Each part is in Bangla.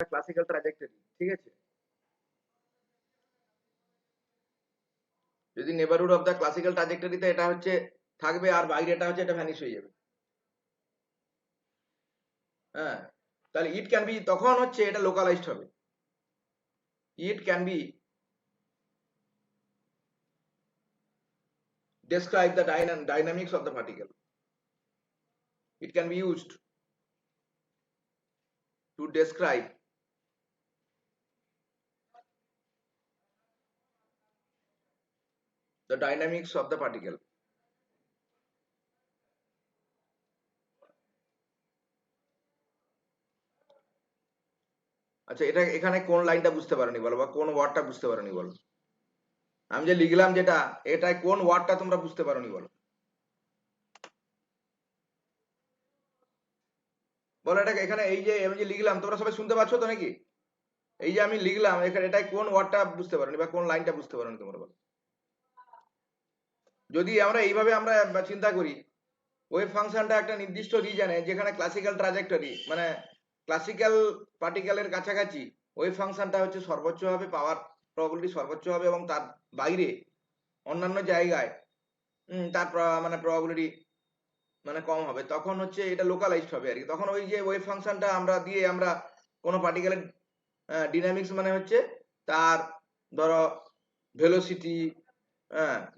ক্লাসিক্যাল ট্র্যাজেক্টরি, ঠিক আছে? যদি নেবারহুড অফ দ্য ক্লাসিক্যাল ট্র্যাজেক্টরিতে এটা হচ্ছে থাকবে আর বাইরেটা হচ্ছে এটা ভ্যানিশ হয়ে যাবে। হ্যাঁ, তাহলে ইট ক্যান বি, তখন হচ্ছে এটা লোকালাইজড হবে। It can be describe the dynamics of the particle. It can be used to describe the dynamics of the particle. আচ্ছা, এটা এখানে কোন লাইনটা বুঝতে পারোনি বলো, বা কোন ওয়ার্ডটা বুঝতে পারোনি বলো? আমি যে লিখলাম যেটা, এটাই কোন ওয়ার্ডটা তোমরা বুঝতে পারোনি বলো? বলো এটাকে, এখানে এই যে আমি যে লিখলাম তোমরা সবাই শুনতে পাচ্ছ তো নাকি? এই যে আমি লিখলাম এখানে, এটাই কোন ওয়ার্ডটা বুঝতে পারোনি বা কোন লাইনটা বুঝতে পারোনি তোমরা বলো? যদি আমরা এইভাবে আমরা চিন্তা করি, ওয়েভ ফাংশনটা একটা নির্দিষ্ট রিজনে, যেখানে ক্লাসিক্যাল ট্রাজেক্টরি মানে ক্লাসিক্যাল পার্টিকেলের কাছাকাছি ওয়েভ ফাংশনটা হচ্ছে সর্বোচ্চ হবে, পাওয়ার প্রবাবিলিটি সর্বোচ্চ হবে, এবং তার বাইরে অন্যান্য জায়গায় তার মানে প্রবাবিলিটি মানে কম হবে, তখন হচ্ছে এটা লোকালাইজড হবে আর কি। তখন ওই যে ওয়েভ ফাংশনটা আমরা দিয়ে আমরা কোনো পার্টিকেলের ডিনামিক্স মানে হচ্ছে তার ধরো ভেলোসিটি,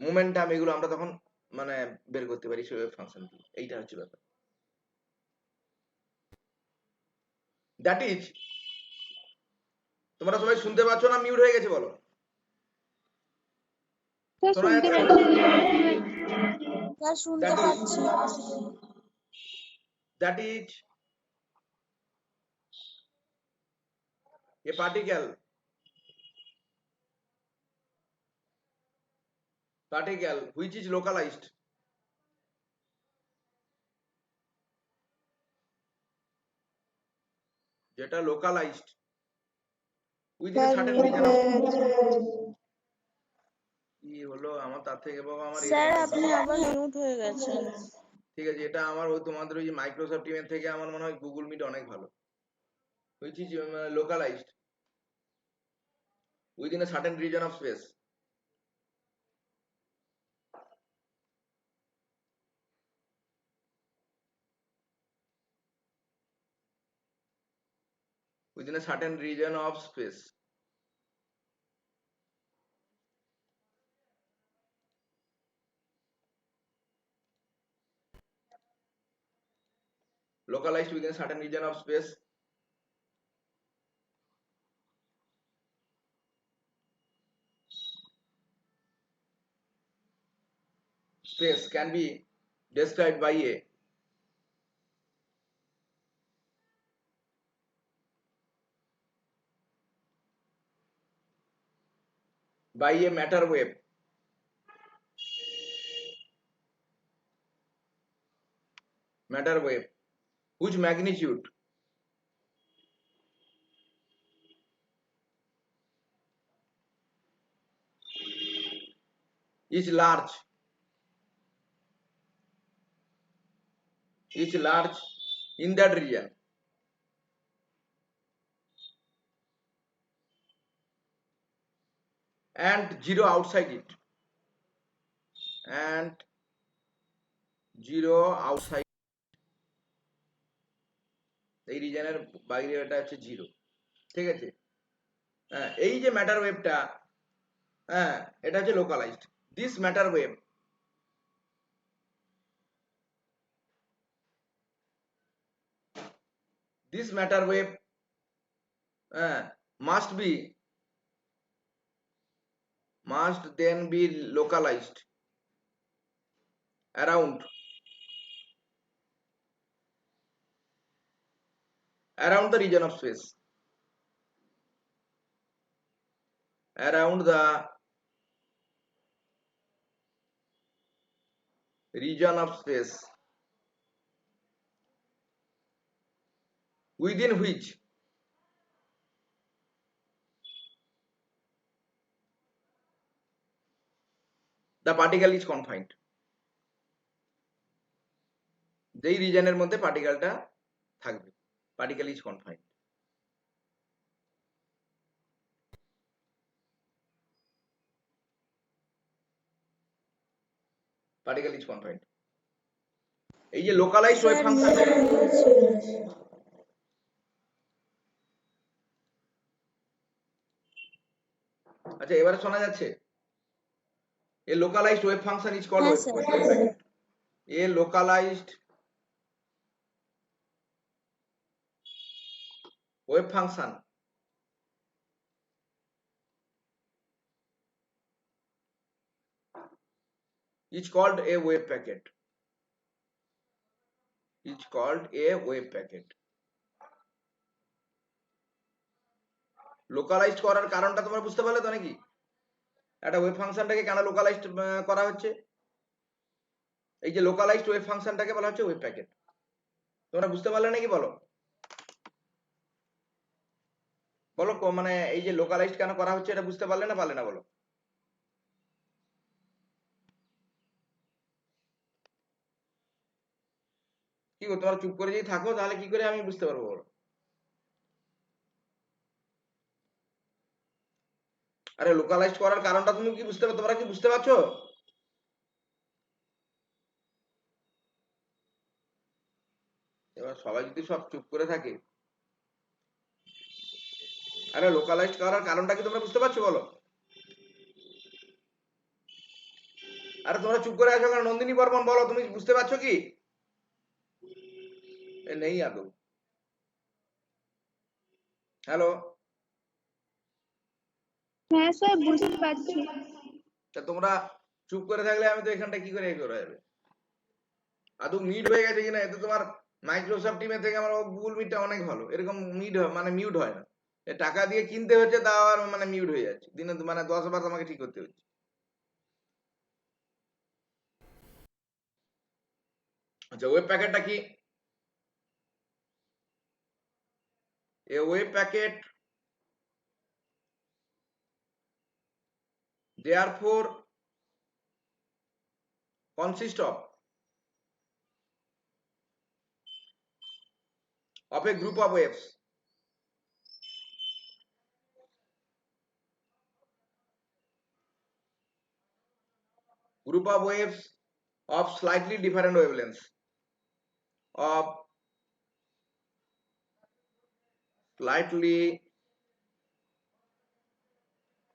মোমেন্টাম, এগুলো আমরা তখন মানে বের করতে পারি সেই ওয়েভ ফাংশন দিয়ে। এইটা হচ্ছে ব্যাপার। দ্যাট ইজ, তোমরা সবাই শুনতে পাচ্ছ না মিউট হয়ে গেছে বলো? স্যার শোনা শুনতে যাচ্ছে? পাচ্ছি। স্যার শুনতে That is, পাচ্ছি। that is a particle which is localized যেটা localized within a sir certain mute region of, হয়ে গেছে। কি হলো আমার তার থেকে বাবা, আমার এর স্যার অনেক আপনি ভালো। আবার মিউট হয়ে গেছেন। ঠিক আছে, এটা আমার ওই তোমাদের ওই যে মাইক্রোসফট টিমের থেকে আমার মনে হয় গুগল মিট অনেক ভালো, which is localized within a certain region of space. Within a certain region of space. Localized within a certain region of space. Space can be described by a matter wave. Matter wave whose magnitude is large in that region, and zero outside it, and zero outside এই রিজনের বাইরে এটা হচ্ছে জিরো। ঠিক আছে, এই যে ম্যাটার ওয়েভটা, এটা হচ্ছে localised. This matter wave, this matter wave must then be localized around the region of space, around the region of space within which the particle is confined. যেই রিজনের মধ্যে পার্টিকেলটা থাকবে, particle is confined. Particle is confined. এই যে localised wave sir function, mute হয়ে গেছে। আচ্ছা এবারে শোনা যাচ্ছে? A localized wave function is called হ্যাঁ wave, sir. wave packet. A localized wave function is called a wave packet. Is called a wave packet. Localised করার কারণটা তোমরা বুঝতে পারলে তো নাকি? একটা ওয়েভ ফাংশনটাকে কেন লোকালাইজড করা হচ্ছে? এই যে লোকালাইজড ওয়েভ ফাংশনটাকে বলা হচ্ছে ওয়েভ প্যাকেট। তোমরা বুঝতে পারলে নাকি বলো? বলো মানে এই যে লোকালাইজড কেন করা হচ্ছে এটা বুঝতে পারলে না বলো? কি গো তোমরা চুপ করে যদি থাকো তাহলে কি করে আমি বুঝতে পারবো বলো? আরে লোকালাইজড করার কারণটা তুমি কি বুঝতে তোমরা কি বুঝতে পারছো? এবার সবাই যদি সব চুপ করে থাকে, আরে লোকালাইজড করার কারণটা কি তোমরা বুঝতে পারছো বলো? আরে তোমরা চুপ করে আছো কেন? নন্দিনী বর্মন বলো, তুমি বুঝতে পারছো কি? এ নেই আদৌ। হ্যালো, হ্যাঁ স্যার, বুঝতে পারছি। তা তোমরা চুপ করে থাকলে আমি তো এখানটা কি করে করা যাবে? আদৌ মিট হয়ে গেছে কিনা? এতে তোমার মাইক্রোসফট টিমের থেকে আমার গুগল মিটটা অনেক ভালো। এরকম মিট মানে মিউট হয় না। এ টাকা দিয়ে কিনতে হচ্ছে, তাও আর মানে মিউট হয়ে যাচ্ছে দিনে মানে 10 বার আমাকে ঠিক করতে হচ্ছে। আচ্ছা ওয়েব প্যাকেটটা কি? এ wave packet therefore consist of a group of waves of slightly different wavelengths of slightly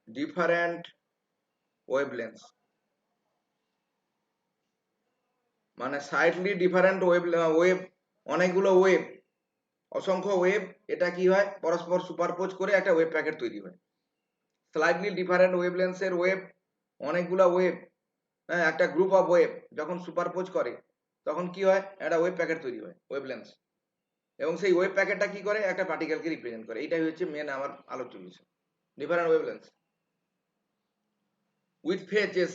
different wavelengths মানে স্লাইটলি ডিফারেন্ট ওয়েভ, অনেকগুলো ওয়েভ, অসংখ্য ওয়েভ, এটা কি হয় পরস্পর সুপারপোজ করে একটা ওয়েভ প্যাকেট তৈরি হয়। স্লাইটলি ডিফারেন্ট ওয়েভলেন্থের ওয়েভ, অনেকগুলো ওয়েভ, হ্যাঁ একটা গ্রুপ অফ ওয়েভ যখন সুপারপোজ করে তখন কি হয় একটা ওয়েভ প্যাকেট তৈরি হয়, ওয়েভলেন্থ। এবং সেই ওয়েভ প্যাকেটটা কি করে একটা পার্টিকেলকে রিপ্রেজেন্ট করে। এইটাই হচ্ছে মেন আমার আলোচ্য বিষয়, ডিফারেন্ট ওয়েভলেন্থ উইথ ফেজেস,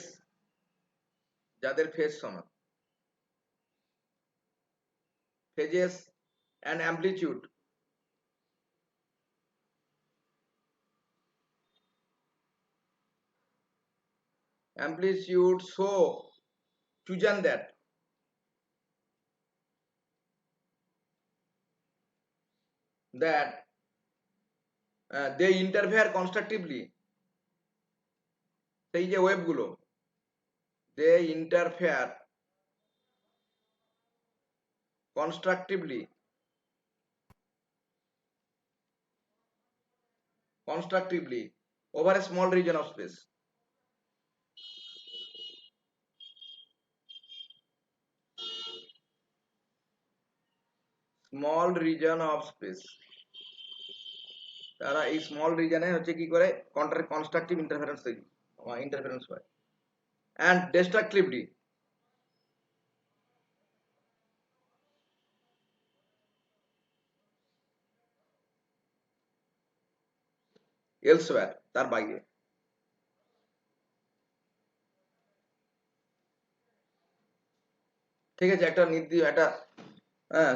যাদের ফেজ সমান, phases and amplitude so chosen that they interfere constructively, সেই যে ওয়েভগুলো they interfere constructively over a small region of space. Small reason of speech, তারা এই স্মল রিজনে হচ্ছে কি করে কনস্ট্রাকটিভ ইন্টারফারেন্স হয় অ্যান্ড ডিস্ট্রাকটিভলি এলসওয়্যার, তার বাইরে। ঠিক আছে, একটা নির্দিষ্ট একটা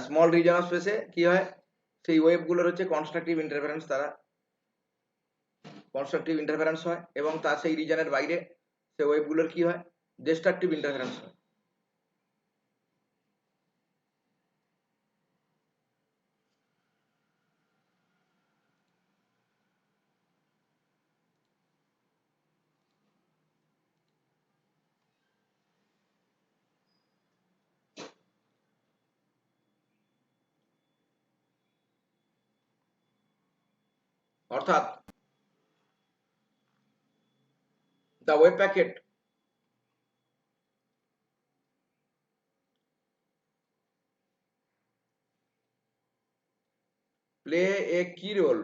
স্মল রিজন অফ স্পেসে কি হয় সেই ওয়েভগুলোর হচ্ছে কনস্ট্রাকটিভ ইন্টারফারেন্স হয় এবং তার সেই রিজনের বাইরে সেই ওয়েভগুলোর কি হয় ডিস্ট্রাকটিভ ইন্টারফারেন্স হয়। অর্থাৎ the wave packet play a key role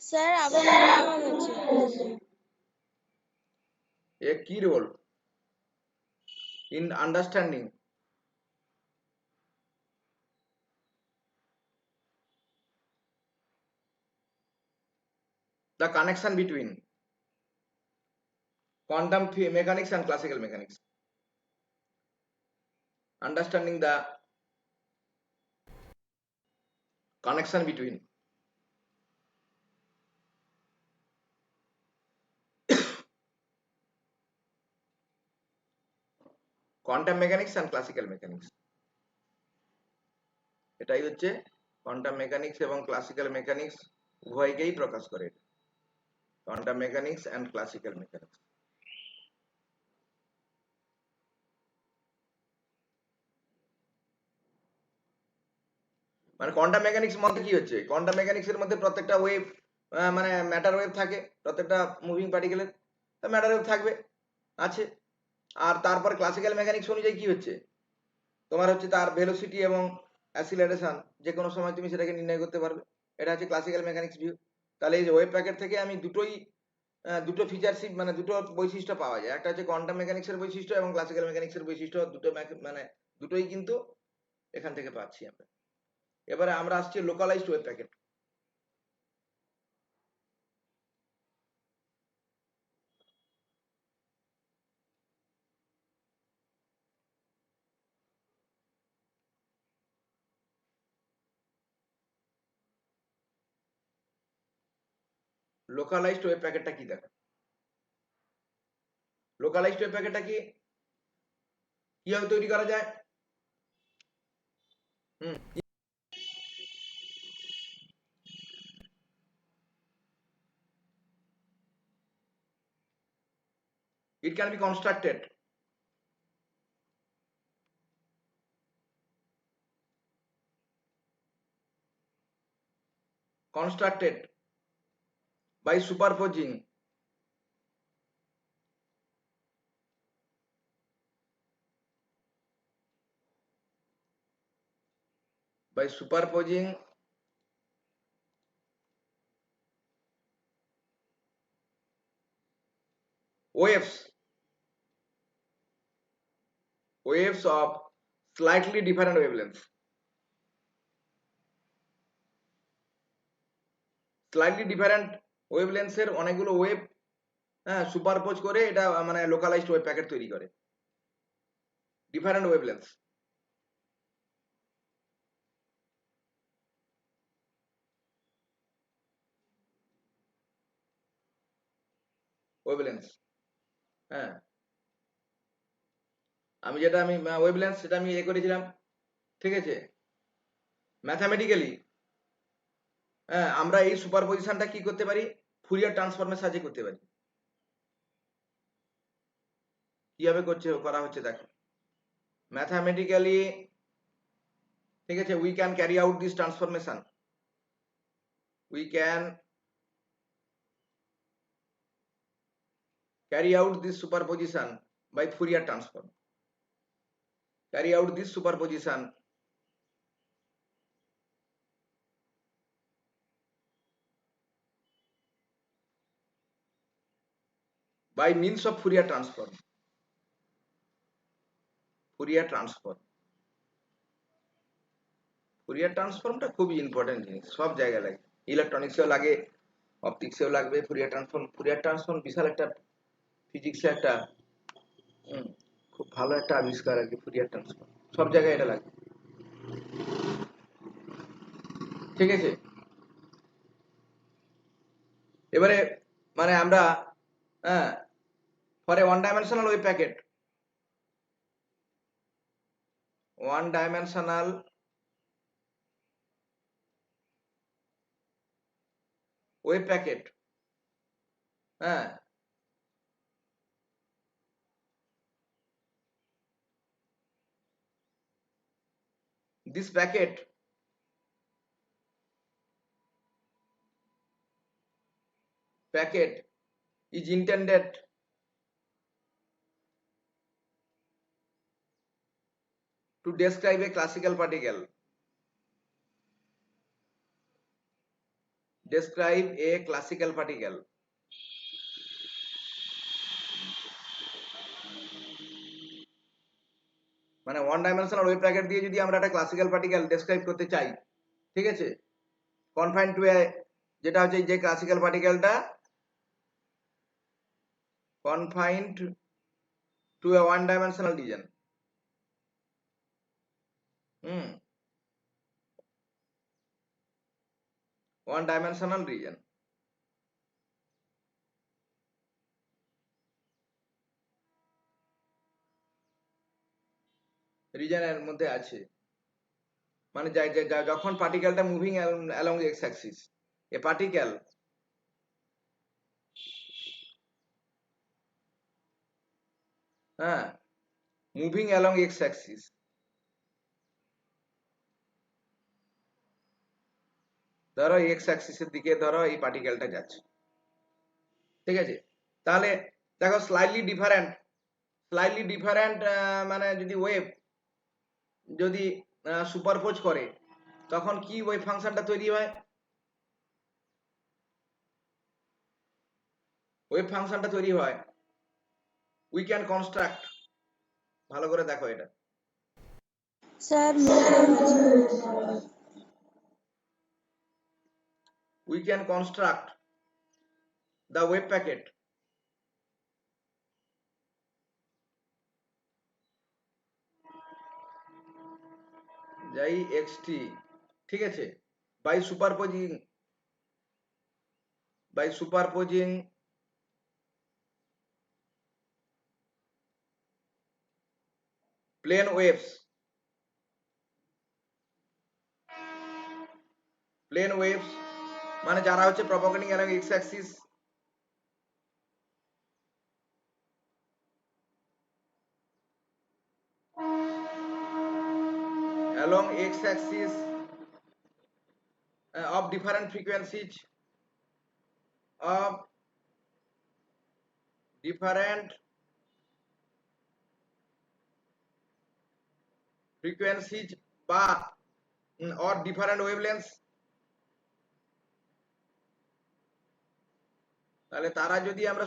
sir আবার মনে হয় গেছে। a key role in understanding the connection between quantum mechanics and classical mechanics, understanding the connection between quantum mechanics and classical mechanics। এটাই হচ্ছে কোয়ান্টাম মেকানিক্স এবং ক্লাসিক্যাল মেকানিক্স উভয়কেই প্রকাশ করে, quantum mechanics and classical mechanics. মানে কোয়ান্টাম মেকানিক্স মধ্যে কি হচ্ছে, কোয়ান্টাম মেকানিক্স এর মধ্যে প্রত্যেকটা ওয়েভ মানে ম্যাটার ওয়েভ থাকে, প্রত্যেকটা মুভিং পার্টিকেলের ম্যাটার ওয়েভ থাকবে আছে। আর তারপর ক্লাসিক্যাল মেকানিক্স অনুযায়ী কি হচ্ছে, তোমার হচ্ছে তার ভেলোসিটি এবং অ্যাসিলারেশন যে কোনো সময় তুমি সেটাকে নির্ণয় করতে পারবে। এটা হচ্ছে ক্লাসিক্যাল মেকানিক্স ভিউ। তাহলে এই যে ওয়েভ প্যাকেট থেকে আমি দুটো ফিচারশিপ মানে দুটো বৈশিষ্ট্য পাওয়া যায়, একটা হচ্ছে কোয়ান্টাম মেকানিক্স এর বৈশিষ্ট্য এবং ক্লাসিক্যাল মেকানিক্স এর বৈশিষ্ট্য, মানে দুটোই কিন্তু এখান থেকে পাচ্ছি আমরা। এবারে আমরা আসছি localised wave packet. Localised wave প্যাকেটটা কি দেখো, লোকালাইজড ওয়েভ প্যাকেটটা কি কিভাবে তৈরি করা যায়? It can be constructed by superposing waves of slightly different wavelengths, slightly different wavelengths এর অনেকগুলো ওয়েভ সুপারপোজ করে এটা মানে লোকালাইজড ওয়েভ প্যাকেট তৈরি করে, ডিফারেন্ট ওয়েভলেন্থস। ওয়েভলেন্থস হ্যাঁ, আমি ওয়েভলেন্থ সেটা আমি করেছিলাম, ঠিক আছে। ম্যাথামেটিক্যালি আমরা এই সুপারপজিশনটা কি করতে পারি, ফুরিয়ার ট্রান্সফর্মের সাহায্যে করতে পারি। কিভাবে করা হচ্ছে দেখো, ম্যাথামেটিক্যালি, ঠিক আছে, we can carry out this transformation, we can carry out this superposition by Fourier transform, carry out this superposition by means of Fourier transform, Fourier transform, Fourier transformটা খুবই ইম্পর্টেন্ট জিনিস, সব জায়গায় লাগে, ইলেকট্রনিক্সেও লাগে, অপটিক্সেও লাগবে ফুরিয়ার ট্রান্সফর্ম। ফুরিয়ার ট্রান্সফর্ম বিশাল একটা ফিজিক্সে একটা খুব ভালো একটা আবিষ্কার আর কি, ফুরিয়ার ট্রান্সফর্ম সব জায়গায় এটা লাগে, ঠিক আছে। এবারে মানে আমরা for a one dimensional wave packet, one dimensional wave packet, this packet packet is intended to describe a classical particle. Describe a classical particle. মানে ওয়ান ডাইমেনশনাল ওয়েভ প্যাকেট দিয়ে যদি আমরা একটা ক্লাসিক্যাল পার্টিকেল ডেসক্রাইব করতে চাই, ঠিক আছে, কনফাইন টু এ, যেটা হচ্ছে যে ক্লাসিক্যাল পার্টিকেলটা confined to a one dimensional region. One dimensional region. রিজনের মধ্যে আছে, মানে যখন পার্টিকেলটা মুভিং অ্যালং এক্স অ্যাক্সিস, এ পার্টিকেল হ্যাঁ মুভিং অ্যালং এক্স অ্যাক্সিস, ধরো এক্স অ্যাক্সিসের দিকে ধরো এই পার্টিকেলটা যাচ্ছে, ঠিক আছে। তাহলে দেখো স্লাইটলি ডিফারেন্ট মানে যদি ওয়েভ যদি সুপারপোজ করে তখন কি ওয়েভ ফাংশনটা তৈরি হয়? ওয়েভ ফাংশনটা তৈরি হয় উই ক্যান কনস্ট্রাক্ট, ভালো করে দেখো এটা স্যার মিউট হয়ে গেছে। we can construct the wave packet যাই xt, ঠিক আছে, by superposing plane waves মানে যারা হচ্ছে propagating along x axis of different frequencies বা or different wavelengths, তাহলে তারা যদি আমরা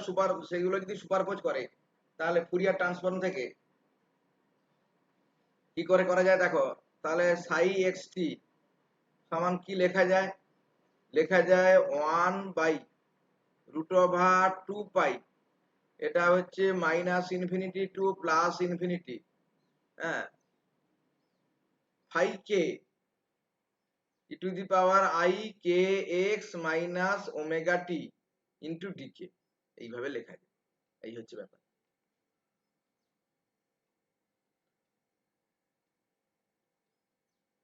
সেগুলো যদি সুপারপোজ করে তাহলে ফুরিয়ার ট্রান্সফর্ম থেকে কি করে করা যায় দেখো, তাহলে সাই xt সমান কি লেখা যায়? লেখা যায় 1/√2 এটা হচ্ছে -ইনফিনিটি টু +ইনফিনিটি, হ্যাঁ, 5k e⁻⁰ -ωt into decay, এইভাবে লেখা যায়। এই হচ্ছে ব্যাপার।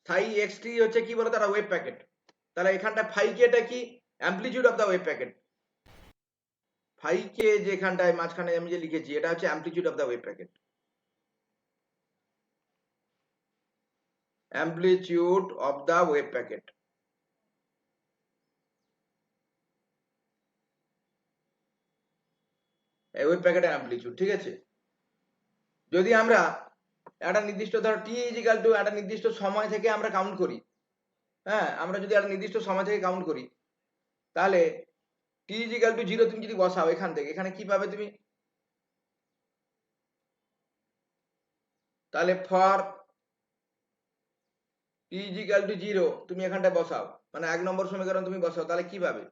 সাই xt হচ্ছে কি বলতো, একটা ওয়েভ প্যাকেট। তাহলে এখানটা 5k টা কি? Amplitude of the wave packet. 5k যেখানটায় মাঝখানে আমি যে লিখেছি এটা হচ্ছে amplitude of the wave packet. Amplitude of the wave packet, এই ওয়েভ প্যাকেটের অ্যামপ্লিটিউড, ঠিক আছে। যদি আমরা একটা নির্দিষ্ট ধরো টি ইজিক্যাল টু একটা নির্দিষ্ট সময় থেকে আমরা কাউন্ট করি, হ্যাঁ, আমরা যদি একটা নির্দিষ্ট সময় থেকে কাউন্ট করি তাহলে টি ইজিক্যাল টু 0 তুমি যদি বসাও এখান থেকে, এখানে কি পাবে তুমি? তাহলে ফর টি ইজিক্যাল টু 0 তুমি এখানটায় বসাও, মানে 1 নম্বর সমীকরণ তুমি বসাও, তাহলে কি পাবে?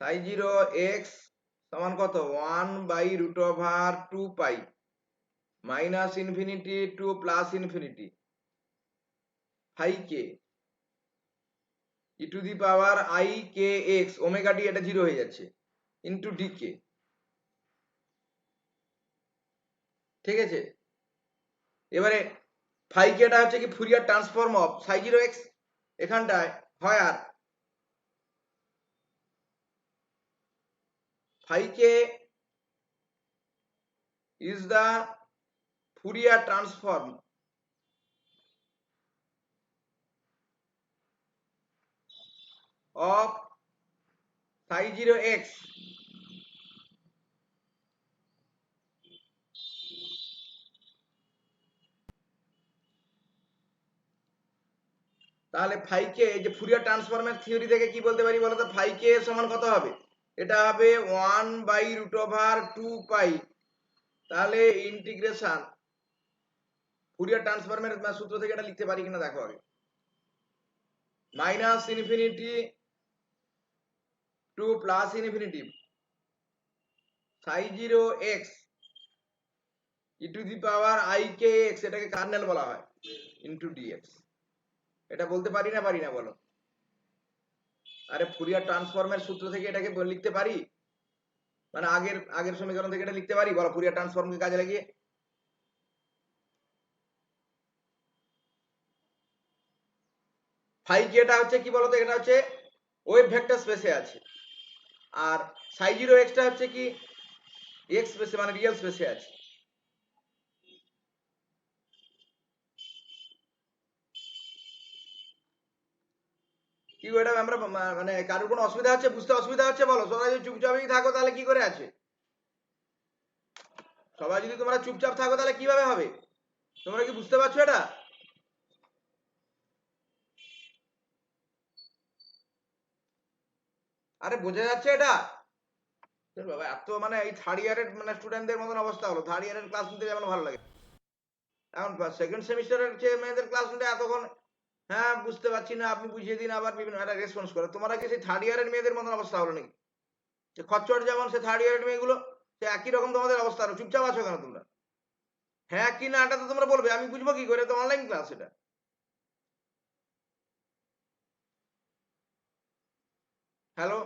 সাই 0 এক্স সমান কত? 1/√2π -infinity to +infinity 5k e⁻⁰ omega t, এটা 0 হয়ে যাচ্ছে, ইনটু ডিকে, ঠিক আছে। এবারে 5k টা হচ্ছে কি Fourier transform of Sai 0x, এখানটায় হয় আর 5k is the Fourier transform of psi 0 x তাহলে phi কে যে ফুরিয়ার ট্রান্সফর্মের থিওরি থেকে কি বলতে পারি বলো তো? phi কে সমান কত হবে? এটা হবে 1/√2 পাই। তাহলে ইন্টিগ্রেশন ফুরিয়ার ট্রান্সফর্মের সূত্র থেকে এটা লিখতে পারি কিনা দেখো আগে। Minus infinity two plus infinity psi 0 x e to the power i k x, এটাকে কার্নেল বলা হয়, ইনটু dx। এটা বলতে পারি না বলো? আরে ফুরিয়ার ট্রান্সফর্মের সূত্র থেকে এটাকে লিখতে পারি, মানে আগের সমীকরণ থেকে এটা লিখতে পারি বলো, ফুরিয়ার ট্রান্সফর্মকে কাজে লাগিয়ে। phi k টা হচ্ছে কি বলতো? এটা হচ্ছে ওয়েভ ভেক্টর স্পেসে আছে, আর psi 0 x টা হচ্ছে কি x স্পেসে, মানে রিয়েল স্পেসে আছে। কি গো, এটা আমরা মানে কারোর কোনো অসুবিধা হচ্ছে? বুঝতে অসুবিধা হচ্ছে বলো? সবাই যদি চুপচাপই থাকো তাহলে কি করে আছে? সবাই যদি তোমরা চুপচাপ থাকো তাহলে কিভাবে হবে? তোমরা কি বুঝতে পারছো এটা? আরে বোঝা যাচ্ছে এটা? বাবা, এত মানে এই থার্ড ইয়ারের মানে স্টুডেন্টদের মতন অবস্থা হলো। থার্ড ইয়ারের ক্লাস নিতে যেমন ভালো লাগে, এখন সেকেন্ড সেমিস্টারের যে মেয়েদের ক্লাস নিতে এতক্ষণ হ্যাঁ বুঝতে পারছি না, আপনি বুঝিয়ে দিন, আবার বিভিন্ন একটা রেসপন্স করে। তোমরা কি সেই থার্ড ইয়ারের মেয়েদের মতন অবস্থা হলো নাকি? যে খচ্চর যেমন সে থার্ড ইয়ারের মেয়েগুলো, সে একই রকম তোমাদের অবস্থা হলো। চুপচাপ আছো কেন তোমরা? হ্যাঁ কি না এটা তো তোমরা বলবে, আমি বুঝবো কি করে? তো অনলাইন ক্লাস এটা। হ্যালো,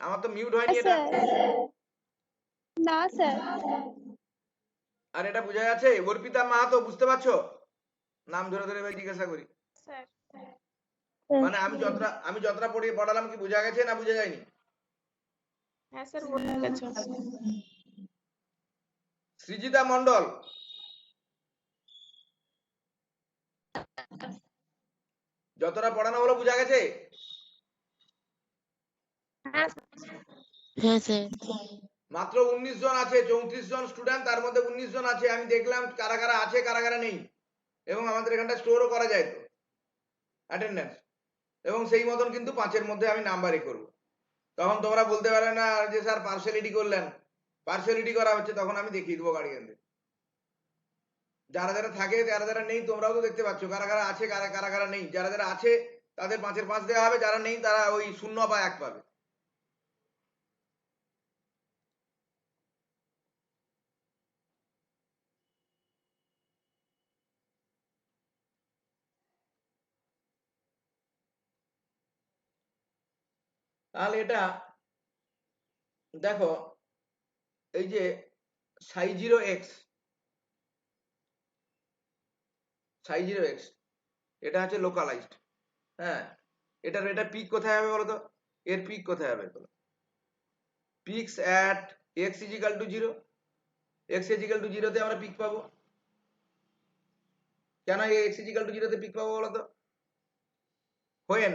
আমার তো মিউট হয়নি এটা। না স্যার। আর এটা বোঝা যাচ্ছে? অর্পিতা মাহাতো, বুঝতে পারছো? নাম ধরে ধরে এবার জিজ্ঞাসা করি। স্যার মানে আমি যতটা পড়ালাম কি বোঝা গেছে না বোঝা যায়নি? হ্যাঁ স্যার বোঝা গেছে। সৃজিতা মন্ডল, যতটা পড়ানো হলো বোঝা গেছে? হ্যাঁ স্যার। মাত্র 19 জন আছে, 34 জন স্টুডেন্ট, তার মধ্যে 19 জন আছে। আমি দেখলাম কারা কারা আছে কারা কারা নেই, এবং আমাদের এখানটা স্টোরও করা যায় তো অ্যাটেন্ডেন্স, এবং সেই মতন কিন্তু 5-এর মধ্যে আমি নাম্বারই করব। তখন তোমরা বলতে পারে না যে স্যার পার্সিয়ালিটি করলেন। পার্সিয়ালিটি করা হচ্ছে, তখন আমি দেখিয়ে দেবো গার্ডিয়ানদের। যারা যারা থাকে, যারা যারা নেই, তোমরাও তো দেখতে পাচ্ছ কারা কারা আছে কারা কারা নেই। যারা যারা আছে তাদের 5-এর 5 দেওয়া হবে, যারা নেই তারা ওই 0 বা 1 পাবে। তাহলে এটা দেখো, এই যে psi 0 x এটা হচ্ছে লোকালাইজড। হ্যাঁ, এটা পিক কোথায় হবে বলো তো? এর পিক কোথায় হবে বলো? Peaks at x is equal to 0। x is equal to 0 তে আমরা পিক পাবো। কেন x ইজিক্যাল টু 0 তে পিক পাবো বলো তো? when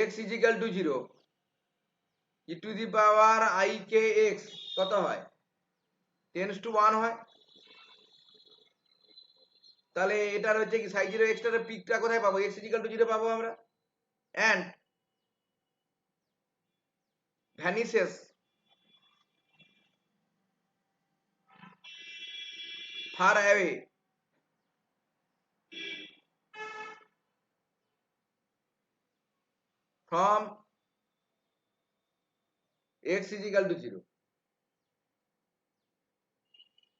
x is equal to 0 e to the power i k x কত হয়? টেন্ডস টু 1 হয়। তাহলে এটার হচ্ছে কি psi 0 x টার পিকটা কোথায় পাবো? x ইজিক্যাল টু 0 পাবো আমরা। and vanishes far away from x is equal to 0।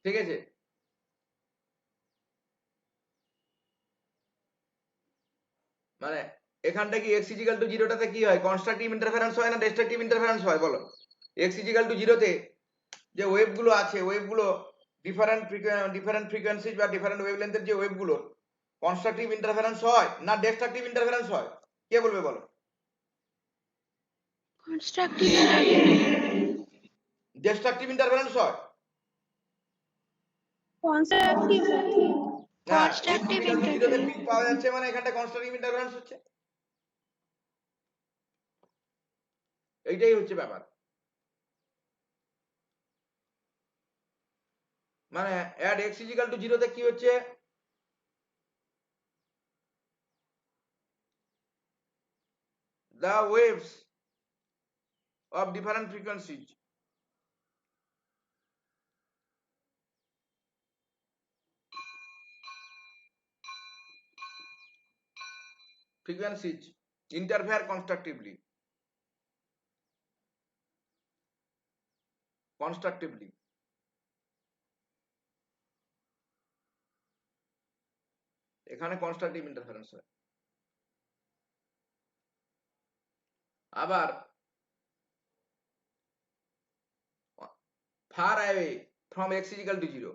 ঠিক আছে? মানে এখানটা কি x ইজিক্যাল টু 0 টাতে কি হয়? কনস্ট্রাকটিভ ইন্টারফারেন্স হয় না ডিস্ট্রাকটিভ ইন্টারফারেন্স হয় বলো? x ইজিক্যাল টু 0 তে যে ওয়েভগুলো আছে, ওয়েভগুলো ডিফারেন্ট ফ্রিকোয়েন্সি বা ডিফারেন্ট ওয়েভলেন্থের যে ওয়েভগুলো, কনস্ট্রাকটিভ ইন্টারফারেন্স হয় না ডিস্ট্রাকটিভ ইন্টারফারেন্স হয়? কে বলবে বলো? কনস্ট্রাকটিভ ডিস্ট্রাকটিভ ইন্টারফারেন্স হয়। কনস্ট্রাকটিভ না x Constructive ইকুয়াল টু 0 তে interference. পিক পাওয়া যাচ্ছে মানে এখানটা কনস্ট্রাকটিভ ইন্টারফারেন্স হচ্ছে, এইটাই হচ্ছে ব্যাপার। মানে অ্যাট x ইকুয়াল টু 0 তে কি হচ্ছে, the waves of different frequencies interfere constructively এখানে কনস্ট্রাকটিভ ইন্টারফারেন্স হয়। আবার far away from x equal to 0,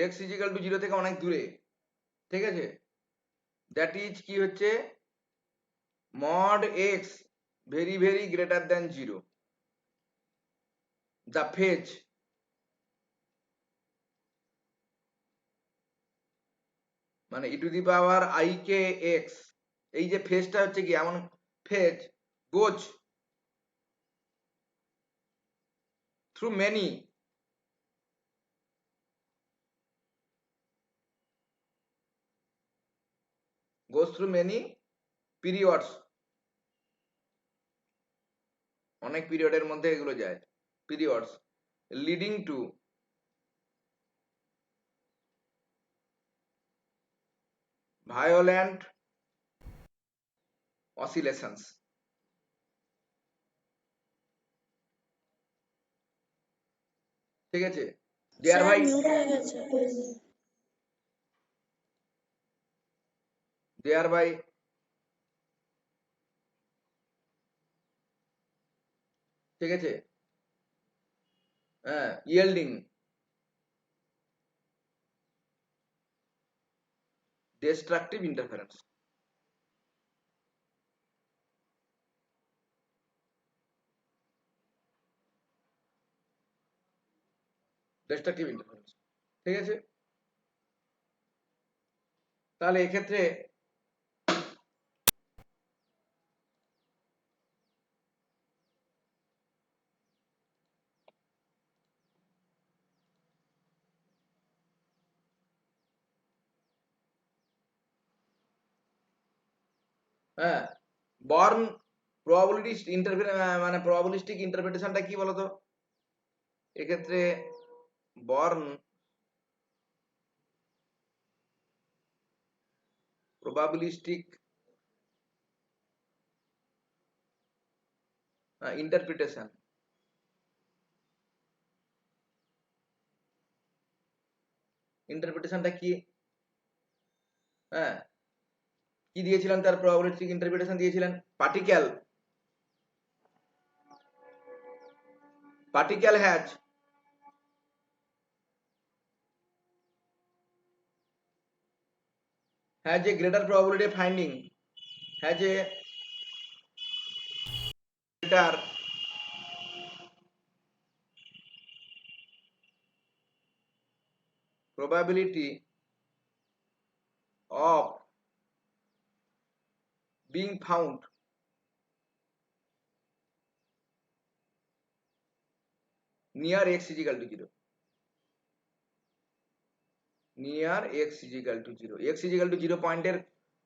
x equal to 0 থেকে অনেক দূরে, ঠিক আছে, দ্যাট ইজ কি হচ্ছে mod x very very greater than 0, the phase মানে e to the power I k x, এই যে ফেজটা হচ্ছে কি এমন phase goes through many periods, অনেক পিরিয়ডের মধ্যে এগুলো যায়, periods leading to violent oscillations, ঠিক আছে, স্যার thereby মিউট হয়ে গেছে। ঠিক আছে, হ্যাঁ, yielding destructive interference, ঠিক আছে। তাহলে এক্ষেত্রে হ্যাঁ বর্ন মানে প্রবাবিলিস্টিক ইন্টারপ্রিটেশনটা কি বলতো, এক্ষেত্রে বর্ন প্রবাবিলিস্টিক ইন্টারপ্রিটেশনটা কি, হ্যাঁ কি দিয়েছিলেন তার প্রবাবিলিস্টিক ইন্টারপ্রিটেশন দিয়েছিলেন, particle has a greater probability of finding, has a greater probability of being found near x is equal to 0, near x is equal to 0, x is equal to 0 পয়েন্টের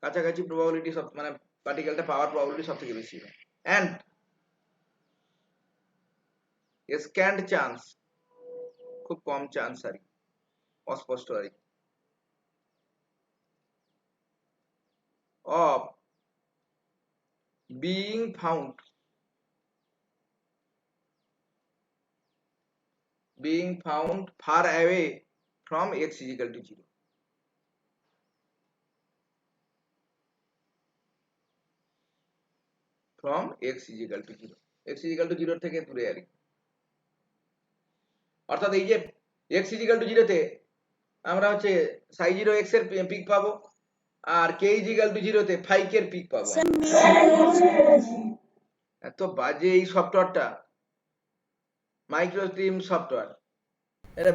কাছাকাছি প্রবাবিলিটি সব মানে পার্টিকেলটা পাওয়ার প্রবাবিলিটি সবথেকে বেশি হয়, and scant chance খুব কম চান্স আর কি, অস্পষ্ট আর কি, of being found far away from x is equal to 0, from x is equal to 0, x is equal to 0 থেকে দূরে আর কি, অর্থাৎ এই যে x is equal to 0 তে আমরা হচ্ছে সাই 0 x এর পিক পাবো, আর k is equal to 0 তে phi k এর পিক পাবো। স্যার মিউট হয়ে গেছে। এত বাজে এই সফটওয়্যারটা, মাইক্রোস্ট্রিম সফটওয়্যার, এটা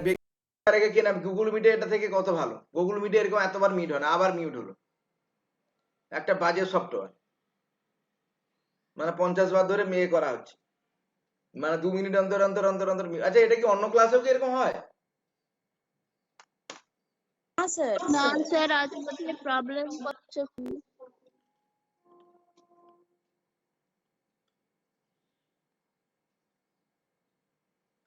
রেখে কিনা গুগল মিটে এটা থেকে কত ভালো। গুগল মিটে এরকম এতবার মিট হয় না, আবার মিউট হলো। একটা বাজে সফটওয়্যার, মানে 50 বার ধরে মেয়ে করা হচ্ছে, মানে 2 মিনিট অন্তর অন্তর অন্তর অন্তর আচ্ছা এটা কি অন্য ক্লাসেও কি এরকম হয়? না স্যার। না স্যার আজ বোধহয় প্রবলেম করছে।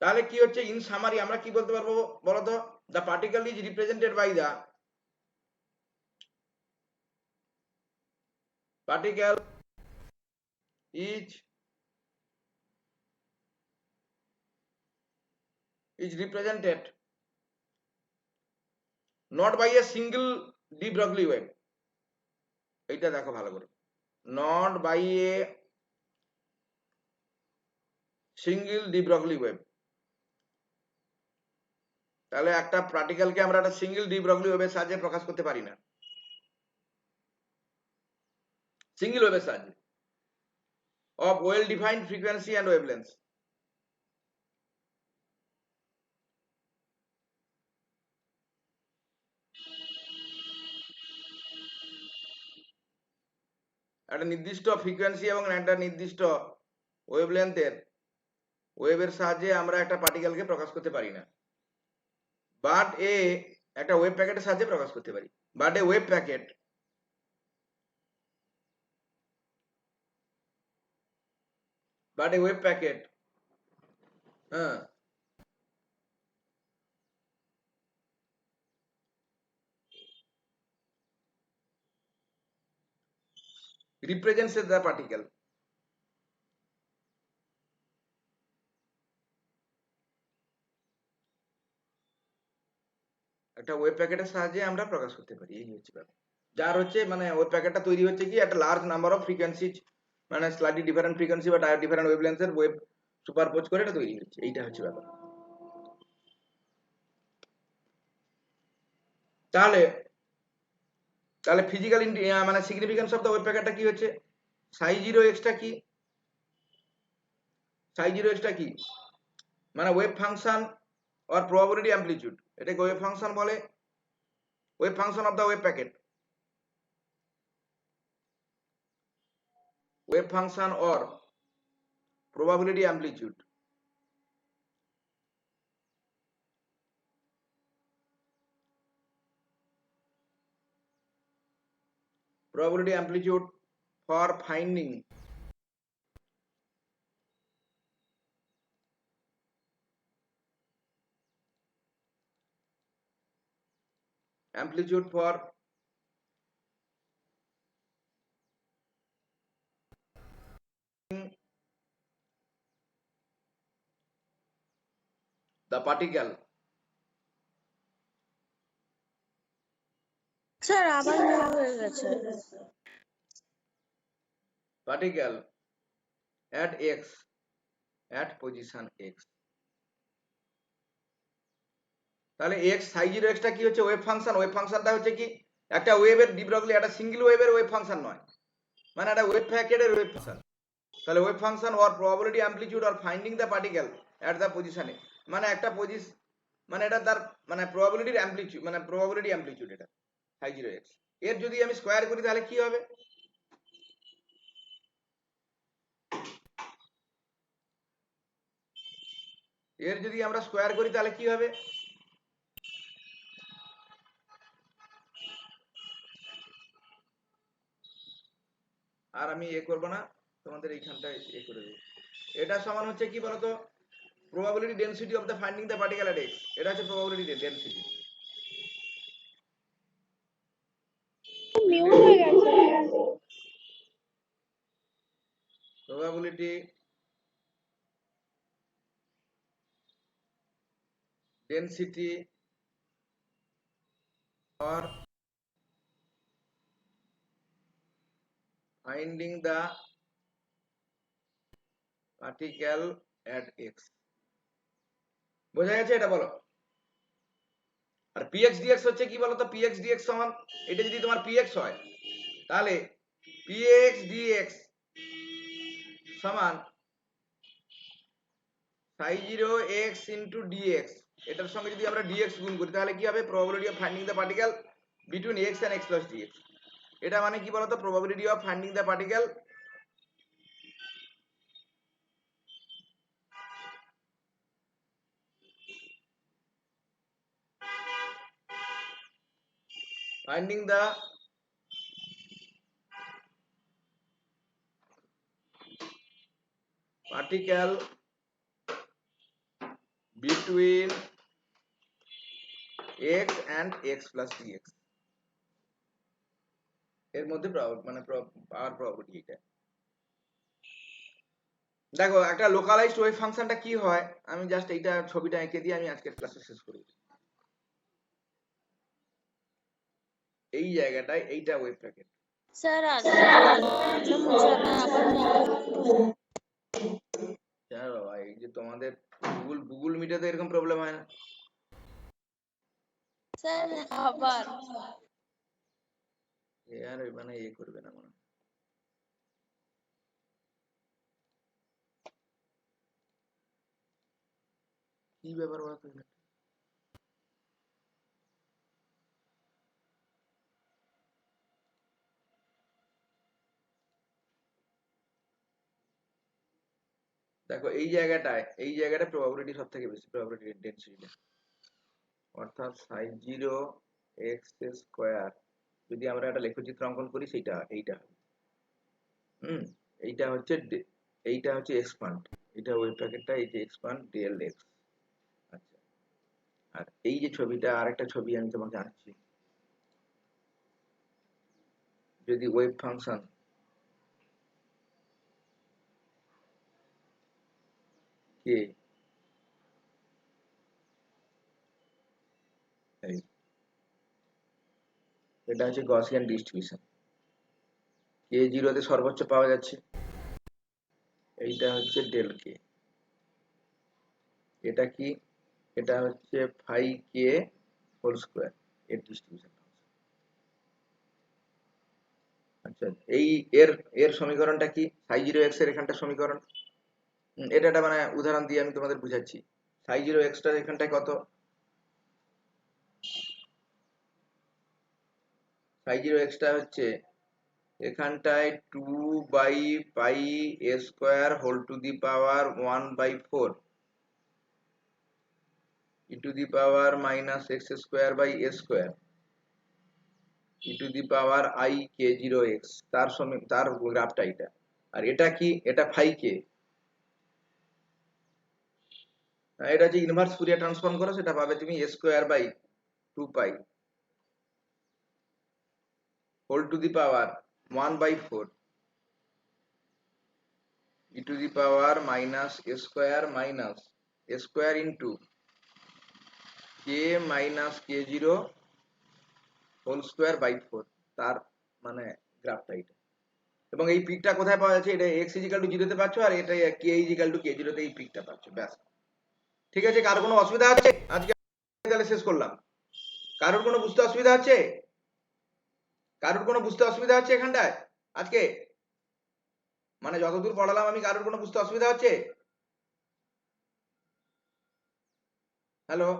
তাহলে কি হচ্ছে, ইন সামারি আমরা কি বলতে পারবো বলতো? The particle is represented by the particle is represented not by a single de Broglie wave, এইটা দেখো ভালো করে, not by a single de Broglie wave। তাহলে একটা পার্টিকেলকে আমরা একটা সিঙ্গেল ডি ব্রগলি ওয়েভের সাহায্যে প্রকাশ করতে পারি না, সিঙ্গেল ওয়েভের সাহায্যে of well defined frequency and wavelength. একটা নির্দিষ্ট ফ্রিকোয়েন্সি এবং একটা নির্দিষ্ট ওয়েভলেন্থের ওয়েভের সাহায্যে আমরা একটা পার্টিকেলকে প্রকাশ করতে পারি না, বাট একটা ওয়েভ প্যাকেটের সাহায্যে প্রকাশ করতে পারি। বাট এ ওয়েভ প্যাকেট হ্যাঁ represents the particle। একটা ওয়েব প্যাকেটের সাহায্যে আমরা প্রকাশ করতে পারি, এই হচ্ছে ব্যাপার। যার হচ্ছে মানে ওয়েব প্যাকেটটা তৈরি হচ্ছে কি একটা লার্জ নাম্বার অফ ফ্রিকোয়েন্সি, মানে স্লাইটলি ডিফারেন্ট ফ্রিকোয়েন্সি বা ডিফারেন্ট ওয়েভলেন্থের ওয়েব সুপারপোজ করে এটা তৈরি হচ্ছে, এইটা হচ্ছে ব্যাপার। তাহলে তাহলে ফিজিক্যাল মানে সিগনিফিকেন্স অফ দ্য ওয়েব প্যাকেটটা কি হচ্ছে? সাই জিরো এক্সটা কি? সাই জিরো এক্সটা কি মানে wave function or probability amplitude, এটাকে ওয়েভ ফাংশন বলে, wave function of the wave packet, wave function or probability amplitude। Probability amplitude for finding amplitude for the particle sir আবার মিউট হয়ে গেছে। particle at x at position x। তাহলে x সাই জিরো এক্সটা কি হচ্ছে? Wave function. ওয়েভ ফাংশনটা হচ্ছে কি একটা ওয়েভের ডি ব্রগলি, একটা সিঙ্গেল ওয়েভের ওয়েভ ফাংশন নয়, মানে একটা ওয়েভ প্যাকেটের ওয়েভ ফাংশন। তাহলে wave function or probability amplitude or finding the particle at the পজিশনে, মানে একটা মানে এটা তার মানে প্রবাবিলিটির অ্যামপ্লিটিউড, মানে প্রবাবিলিটি অ্যামপ্লিটিউড এটা সাই জিরো এক্স। এর যদি আমি স্কোয়ার করি তাহলে কি হবে? এর যদি আমরা স্কোয়ার করি তাহলে কি হবে? আর আমি করব না, তোমাদের এইখানটায় করে দেবো। এটা সমান হচ্ছে কি বলতো? Probability density of the finding the particle at x, এটা হচ্ছে প্রবাবিলিটি ডেনসিটি। মিউট হয়ে গেছে। probability density for finding the particle at x, বোঝা গেছে? এটা বলো। আর px dx হচ্ছে কি বলতো? px dx সমান, এটা যদি তোমার px হয় তাহলে px dx সমান psi 0 x into dx, এটার সঙ্গে যদি আমরা dx গুণ করি তাহলে কি হবে? probability of finding the particle between x and x plus dx. এটা মানে কি বলতো? probability of finding the particle between x and x plus dx, এর মধ্যে মানে পাওয়ার প্রবাবিলিটি এটা। দেখো একটা লোকালাইজড ওয়েভ ফাংশনটা কি হয়, আমি জাস্ট এইটা ছবিটা এঁকে দিয়ে আমি আজকের ক্লাসে শেষ করব। এই জায়গাটায় এইটা ওয়েভ প্যাকেট। सर आज प्रॉब्लम हो जाता है আবার হ্যাঁ বাবা, এই যে তোমাদের গুগল মিটে তো এরকম প্রবলেম হয় না স্যার আবার আর মানে করবে না মনে হয়। কি ব্যাপার বলতো? দেখো এই জায়গাটা প্রবাবিলিটি সব থেকে বেশি, প্রবাবিলিটি ডেনসিটি, অর্থাৎ সাইন 0 x স্কয়ার যদি আমরা একটা লেখচিত্র অঙ্কন করি সেটা এইটা এইটা হচ্ছে এক্সপান্ড, এটা ওয়েভ প্যাকেটটা, এই যে এক্সপান্ড ডেল এক্স। আচ্ছা, আর এই যে ছবিটা, আরেকটা ছবি আমি তোমাকে আঁকছি, যদি ওয়েভ ফাংশন কে এটা হচ্ছে গসিয়ান ডিস্ট্রিবিউশন, কে জিরোতে সর্বোচ্চ পাওয়া যাচ্ছে, এইটা হচ্ছে ডেল কে, এটা কি? এটা হচ্ছে ফাই কে হোল স্কয়ার এর ডিস্ট্রিবিউশন। আচ্ছা, এই এর এর সমীকরণটা কি? সাই 0 x এর এখানটা সমীকরণ। এটা একটা মানে উদাহরণ দিয়ে আমি তোমাদের বুঝাচ্ছি। সাই 0 x টা এখানটায় কত? সাই 0 x টা হচ্ছে এখানটায় 2 by pi a square whole to the power 1 by 4 e to the power minus x square by a square e to the power I k0x, তার গ্রাফটা এটা। আর এটা কি? এটা ফাই কে, এটা যে ইনভার্স ফুরিয়ার ট্রান্সফর্ম করো সেটা পাবে তুমি a square by 2 pi whole to the power 1 by 4 e to the power minus a square minus a square into k minus k0 whole square by 4, তার মানে গ্রাফটা এটা। এবং এই পিকটা কোথায় পাওয়া যাচ্ছে? এটা x ইজিক্যাল টু 0 তে পাচ্ছ, আর এটা k ইজিক্যাল টু k0 তে এই পিকটা পাচ্ছ। ব্যাস, ঠিক আছে? কারোর কোনো অসুবিধা আছে? আজকে তাহলে শেষ করলাম। কারোর কোনো বুঝতে অসুবিধা আছে? কারোর কোনো বুঝতে অসুবিধা হচ্ছে এখানটায় আজকে? মানে যতদূর পড়ালাম আমি, কারোর কোনো বুঝতে অসুবিধা হচ্ছে? হ্যালো?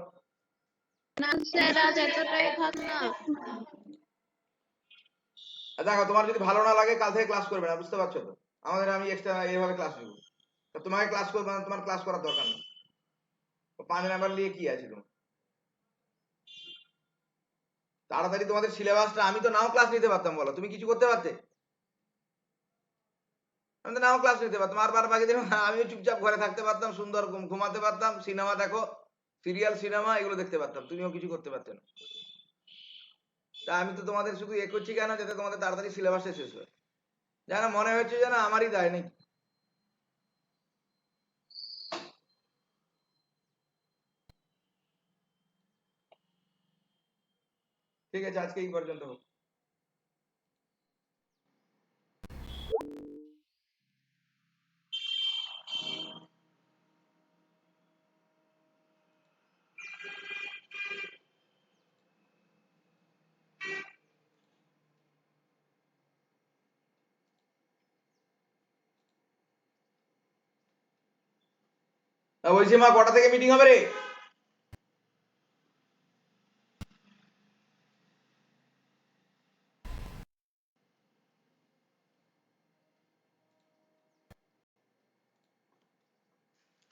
না স্যার আজ এতটাই থাক না। দেখো তোমার যদি ভালো না লাগে কাল থেকে ক্লাস করবে না, বুঝতে পারছো তো? আমি এক্সট্রা এইভাবে ক্লাস নিব, তোমাকে ক্লাস করবে না, তোমার ক্লাস করার দরকার নেই। 5 নাম্বার নিয়ে কি আছে তোমার? তাড়াতাড়ি তোমাদের সিলেবাসটা, আমি তো নাও ক্লাস নিতে পারতাম, বলো তুমি কিছু করতে পারতে? আমি তো নাও ক্লাস নিতে পারতাম, আর বার বাকি দিন আমিও চুপচাপ ঘরে থাকতে পারতাম, সুন্দর ঘুমাতে পারতাম, সিনেমা দেখো, সিরিয়াল সিনেমা এগুলো দেখতে পারতাম, তুমিও কিছু করতে পারতে না। তা আমি তো তোমাদের শুধু করছি কেন, যাতে তোমাদের তাড়াতাড়ি সিলেবাসটা শেষ হয়। যেন মনে হচ্ছে যেন আমারই দায় নেই। ঠিক আছে, আজকে এই পর্যন্ত হোক। বলছি মা কটা থেকে মিটিং হবে রে?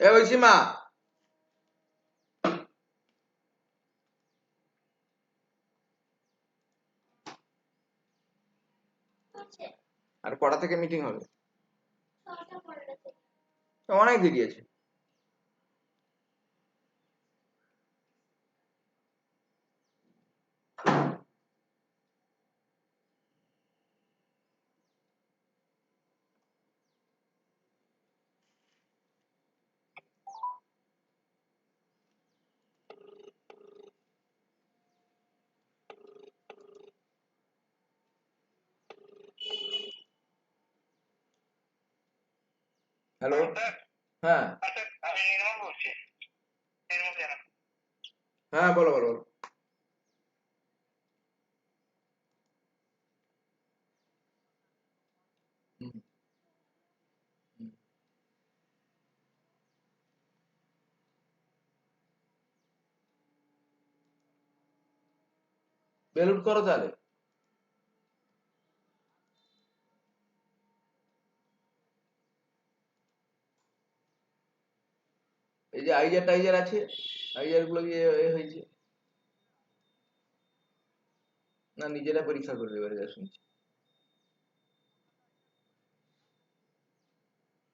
বলছি মা আর কটা থেকে মিটিং হবে? অনেক দেরি আছে। হ্যালো। হ্যাঁ হ্যাঁ, বলো বলো বলো। হুম, হুম। বেলুন করো তাহলে। এই যে আইজার টাইজার আছে, আইজার গুলো কি হয়েছে? না নিজেরা পরীক্ষা করবে এবারে যা শুনছি।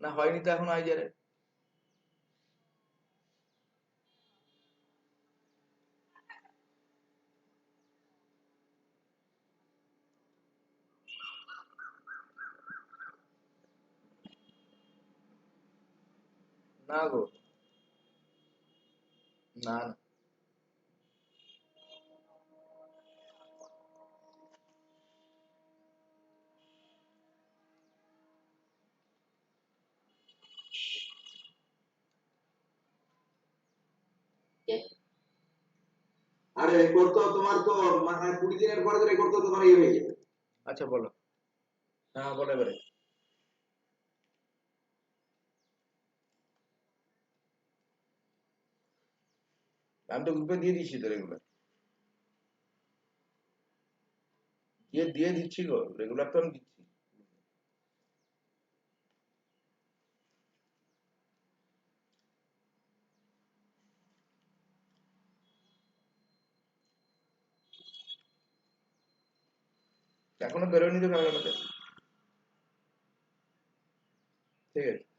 না হয়নি তো এখন আইজারে। না গো, না না। আরে রেকর্ড তো তোমার তো 20 দিনের পরে তো রেকর্ড তো তোমার ইয়ে হয়ে যাবে। আচ্ছা বলো। হ্যাঁ বলো এবারে। আমি তো গ্রুপে দিয়ে দিচ্ছি তো রেগুলার। দিয়ে দিয়ে দিচ্ছি গো, রেগুলার তো আমি দিচ্ছি। এখনো বেরোয়নি তো ক্যামেরাটাতে। ঠিক আছে।